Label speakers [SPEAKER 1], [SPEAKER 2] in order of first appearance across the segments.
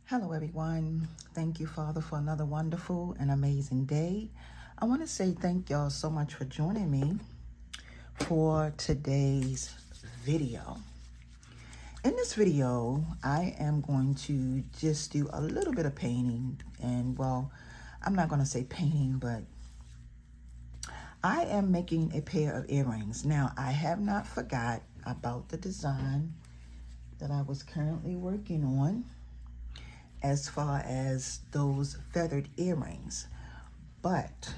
[SPEAKER 1] Hello, everyone. Thank you, Father, for another wonderful and amazing day. I want to say thank y'all so much for joining me for today's video. In this video, I am going to just do a little bit of painting. And, well, I'm not going to say painting, but I am making a pair of earrings. Now, I have not forgot about the design that I was currently working on as far as those feathered earrings. But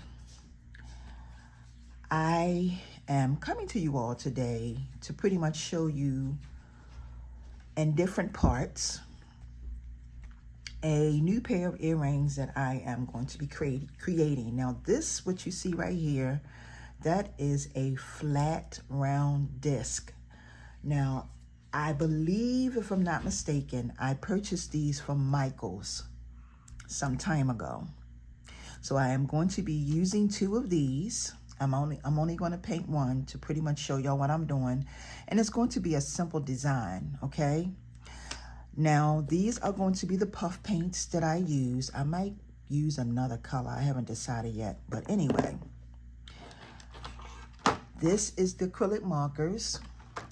[SPEAKER 1] I am coming to you all today to pretty much show you in different parts a new pair of earrings that I am going to be creating. Now this, what you see right here, that is a flat round disc. Now I believe, if I'm not mistaken, I purchased these from Michaels some time ago. So I am going to be using two of these. I'm only going to paint one to pretty much show y'all what I'm doing. And it's going to be a simple design, okay? Now, these are going to be the puff paints that I use. I might use another color. I haven't decided yet. But anyway, this is the acrylic markers.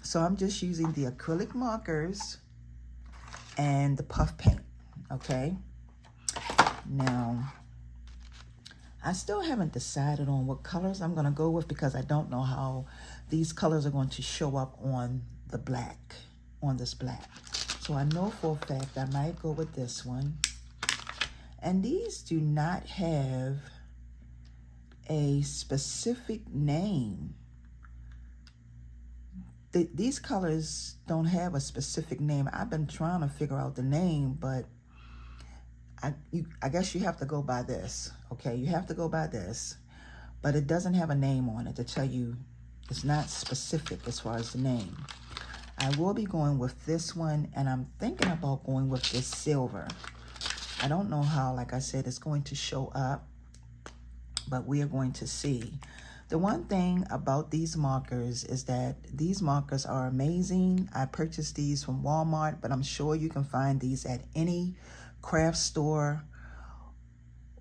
[SPEAKER 1] So I'm just using the acrylic markers and the puff paint, okay? Now, I still haven't decided on what colors I'm going to go with because I don't know how these colors are going to show up on the black, on this black. So I know for a fact I might go with this one. And these do not have a specific name. These colors don't have a specific name. I've been trying to figure out the name, but I guess you have to go by this, okay? You have to go by this, but it doesn't have a name on it to tell you. It's not specific as far as the name. I will be going with this one, and I'm thinking about going with this silver. I don't know how, like I said, it's going to show up, but we are going to see. The one thing about these markers is that these markers are amazing. I purchased these from Walmart, but I'm sure you can find these at any craft store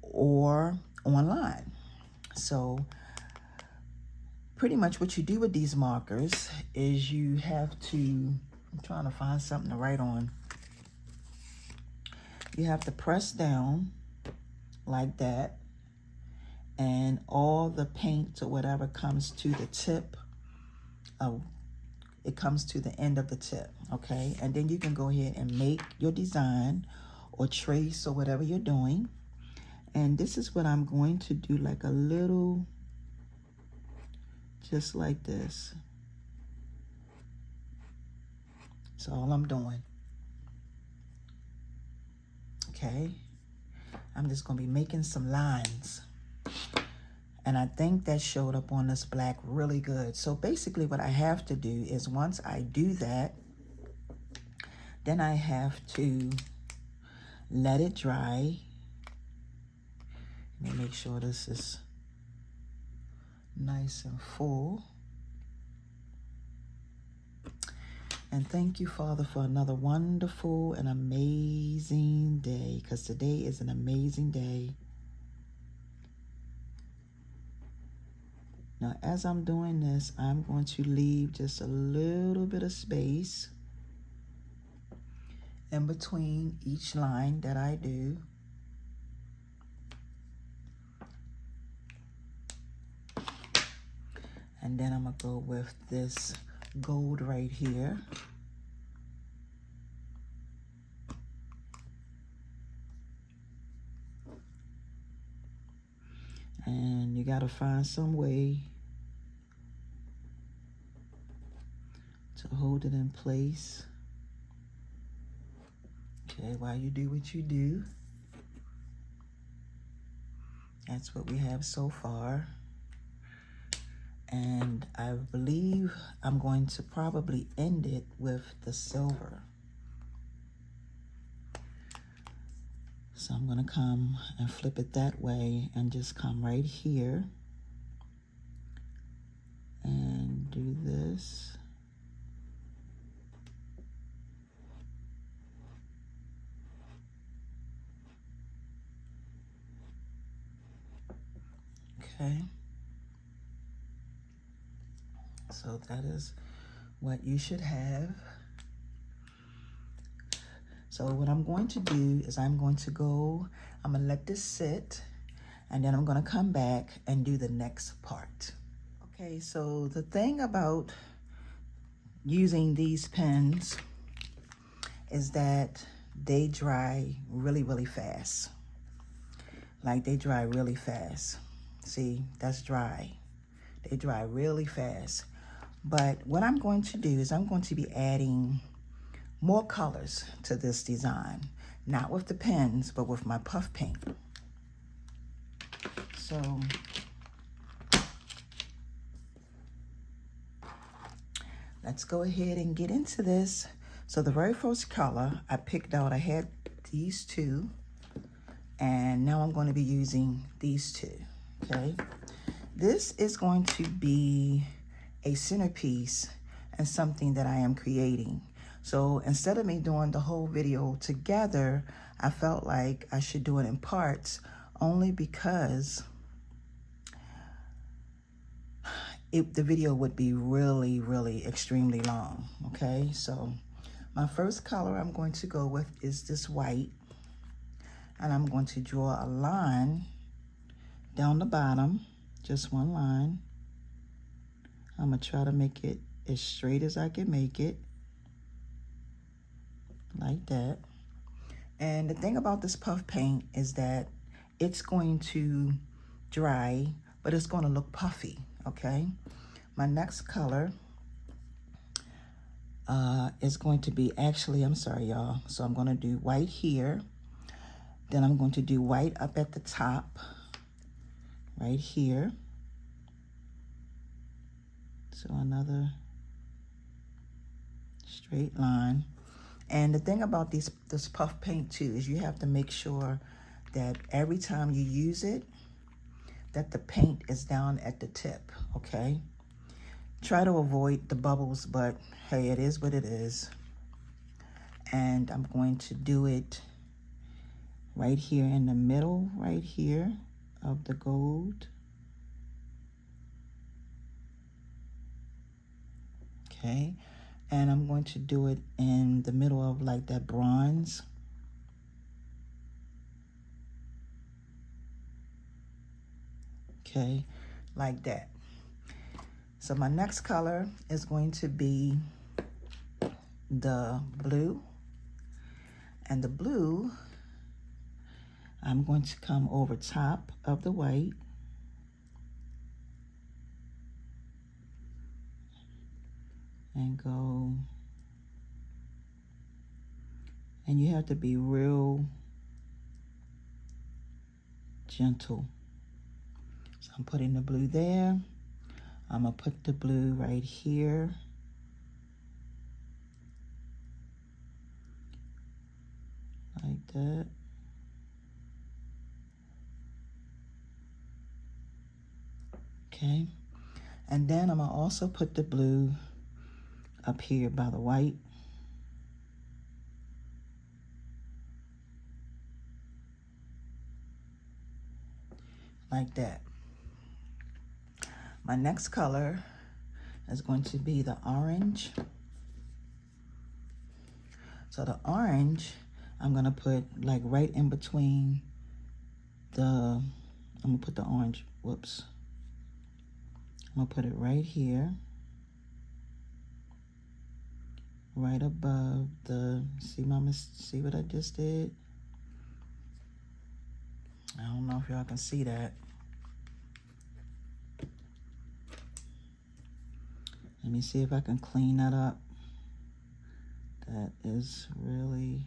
[SPEAKER 1] or online. So pretty much what you do with these markers is you have to, I'm trying to find something to write on. You have to press down like that, and all the paint or whatever comes to the tip of, it comes to the end of the tip, okay? And then you can go ahead and make your design or trace or whatever you're doing. And this is what I'm going to do, like a little, just like this. That's all I'm doing. Okay? I'm just gonna be making some lines. And I think that showed up on this black really good. So basically what I have to do is once I do that, then I have to let it dry. Let me make sure this is nice and full. And thank you, Father, for another wonderful and amazing day, because today is an amazing day. Now, as I'm doing this, I'm going to leave just a little bit of space in between each line that I do. And then I'm going to go with this gold right here. And you got to find some way to hold it in place. Okay, while you do what you do. That's what we have so far. And I believe I'm going to probably end it with the silver. So I'm going to come and flip it that way and just come right here and do this. Okay. So that is what you should have. So what I'm going to do is I'm going to let this sit, and then I'm going to come back and do the next part. Okay, so the thing about using these pens is that they dry really, really fast. Like, they dry really fast. See, that's dry. They dry really fast. But what I'm going to do is I'm going to be adding more colors to this design. Not with the pens, but with my puff paint. So let's go ahead and get into this. So the very first color I picked out, I had these two, and now I'm going to be using these two, okay? This is going to be a centerpiece and something that I am creating. So instead of me doing the whole video together, I felt like I should do it in parts, only because the video would be really, really extremely long, okay? So my first color I'm going to go with is this white, and I'm going to draw a line down the bottom, just one line. I'm gonna try to make it as straight as I can make it, like that. And the thing about this puff paint is that it's going to dry, but it's going to look puffy, okay? My next color is going to be, actually, I'm sorry, y'all. So I'm going to do white here. Then I'm going to do white up at the top, right here. So another straight line. And the thing about this puff paint too is you have to make sure that every time you use it, that the paint is down at the tip, okay? Try to avoid the bubbles, but hey, it is what it is. And I'm going to do it right here in the middle, right here of the gold. Okay, and I'm going to do it in the middle of like that bronze. Okay, like that. So my next color is going to be the blue. And the blue, I'm going to come over top of the white. And go, and you have to be real gentle. So I'm putting the blue there. I'm gonna put the blue right here. Like that. Okay. And then I'm gonna also put the blue up here by the white. Like that. My next color is going to be the orange. So the orange, I'm gonna put like right in between I'm gonna put the orange, whoops. I'm gonna put it right here. Right above see what I just did? I don't know if y'all can see that. Let me see if I can clean that up. That is really...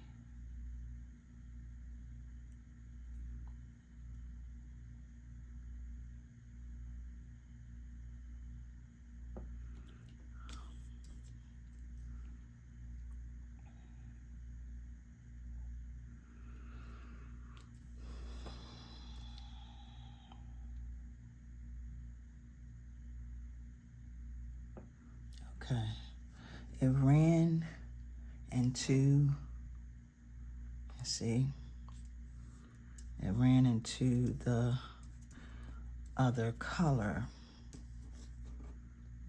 [SPEAKER 1] Okay. It ran into, let's see. It ran into the other color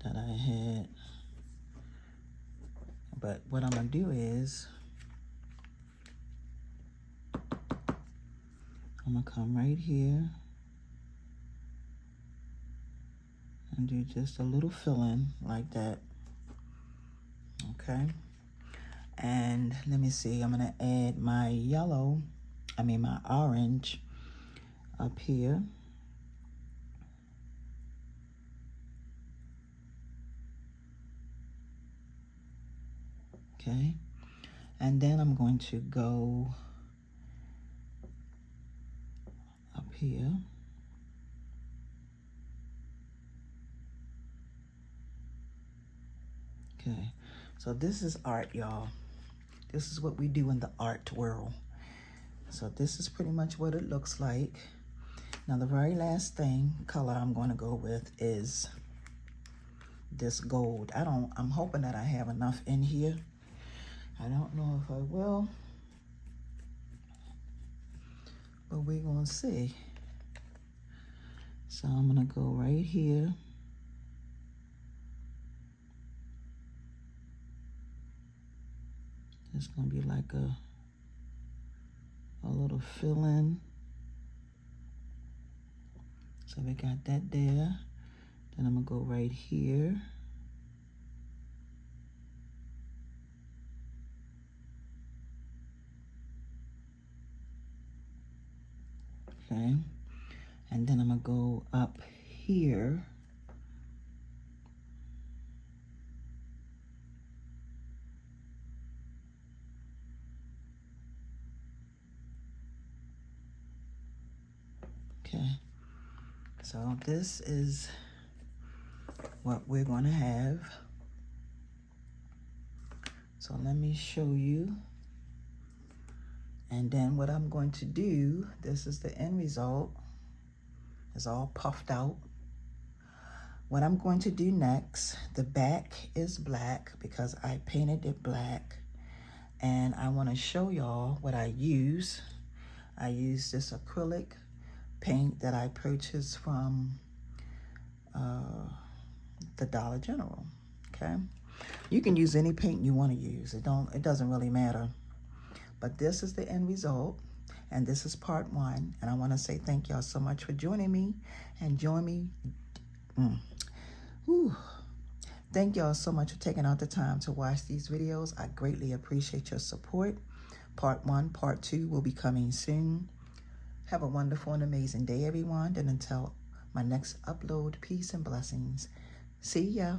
[SPEAKER 1] that I had. But what I'm gonna do is I'm gonna come right here and do just a little fill-in like that. Okay. And let me see, I'm gonna add my my orange up here. Okay. And then I'm going to go up here. Okay. So this is art, y'all. This is what we do in the art world. So this is pretty much what it looks like. Now the very last color I'm going to go with is this gold. I'm hoping that I have enough in here. I don't know if I will, but we're going to see. So I'm going to go right here. It's going to be like a little fill-in. So we got that there. Then I'm going to go right here. Okay. And then I'm going to go up here. Okay. So this is what we're going to have. So let me show you. And then what I'm going to do, this is the end result. It's all puffed out. What I'm going to do next, the back is black because I painted it black. And I want to show y'all what I use. I use this acrylic paint that I purchased from the Dollar General, okay? You can use any paint you want to use. It doesn't really matter. But this is the end result, and this is part 1. And I want to say thank y'all so much for joining me and join me. Thank y'all so much for taking out the time to watch these videos. I greatly appreciate your support. Part 1, part 2 will be coming soon. Have a wonderful and amazing day, everyone. And until my next upload, peace and blessings. See ya.